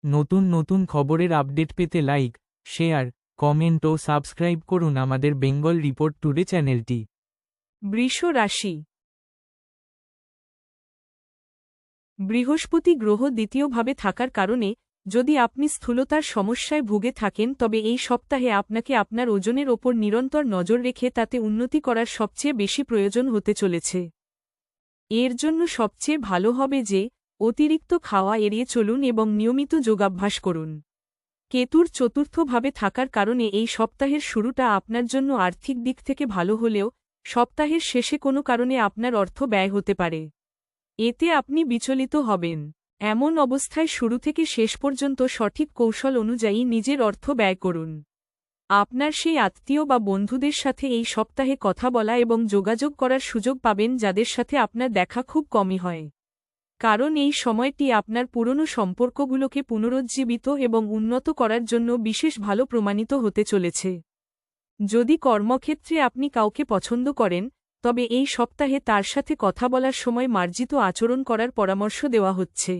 নতুন নতুন খবরের আপডেট পেতে লাইক, শেয়ার, কমেন্ট ও সাবস্ক্রাইব করুন আমাদের বেঙ্গল রিপোর্ট টুডে চ্যানেলটি। বৃষ রাশি। বৃহস্পতি গ্রহ দ্বিতীয়ভাবে থাকার কারণে যদি আপনি স্থূলতার সমস্যায় ভুগে থাকেন তবে এই সপ্তাহে আপনাকে আপনার ওজনের ওপর নিরন্তর নজর রেখে তাতে উন্নতি করার সবচেয়ে বেশি প্রয়োজন হতে চলেছে। এর জন্য সবচেয়ে ভালো হবে যে অতিরিক্ত খাওয়া এড়িয়ে চলুন এবং নিয়মিত যোগাভ্যাস করুন। কেতুর চতুর্থভাবে থাকার কারণে এই সপ্তাহের শুরুটা আপনার জন্য আর্থিক দিক থেকে ভালো হলেও সপ্তাহের শেষে কোনো কারণে আপনার অর্থ ব্যয় হতে পারে। এতে আপনি বিচলিত হবেন। এমন অবস্থায় শুরু থেকে শেষ পর্যন্ত সঠিক কৌশল অনুযায়ী নিজের অর্থ ব্যয় করুন। আপনার সেই আত্মীয় বা বন্ধুদের সাথে এই সপ্তাহে কথা বলা এবং যোগাযোগ করার সুযোগ পাবেন যাদের সাথে আপনার দেখা খুব কমই হয়। কারণ এই সময়টি আপনার পুরনো সম্পর্কগুলোকে পুনরুজ্জীবিত এবং উন্নত করার জন্য বিশেষ ভালো প্রমাণিত হতে চলেছে। যদি কর্মক্ষেত্রে আপনি কাউকে পছন্দ করেন তবে এই সপ্তাহে তার সাথে কথা বলার সময় মার্জিত আচরণ করার পরামর্শ দেওয়া হচ্ছে।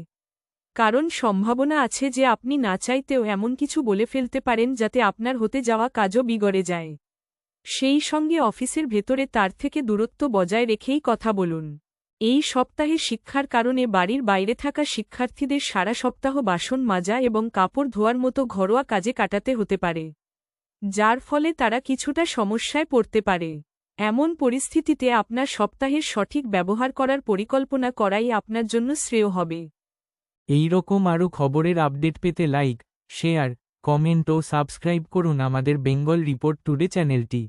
কারণ সম্ভাবনা আছে যে আপনি না চাইতেও এমন কিছু বলে ফেলতে পারেন যাতে আপনার হতে যাওয়া কাজও বিগড়ে যায়। সেই সঙ্গে অফিসের ভেতরে তার থেকে দূরত্ব বজায় রেখেই কথা বলুন। এই সপ্তাহে শিক্ষার কারণে বাড়ির বাইরে থাকা শিক্ষার্থীদের সারা সপ্তাহ বাসন মাজা এবং কাপড় ধোয়ার মতো ঘরোয়া কাজে কাটাতে হতে পারে, যার ফলে তারা কিছুটা সমস্যায় পড়তে পারে। এমন পরিস্থিতিতে আপনার সপ্তাহের সঠিক ব্যবহার করার পরিকল্পনা করাই আপনার জন্য শ্রেয় হবে। এই রকম আরও খবরের আপডেট পেতে লাইক, শেয়ার, কমেন্ট ও সাবস্ক্রাইব করুন আমাদের বেঙ্গল রিপোর্ট টুডে চ্যানেলটি।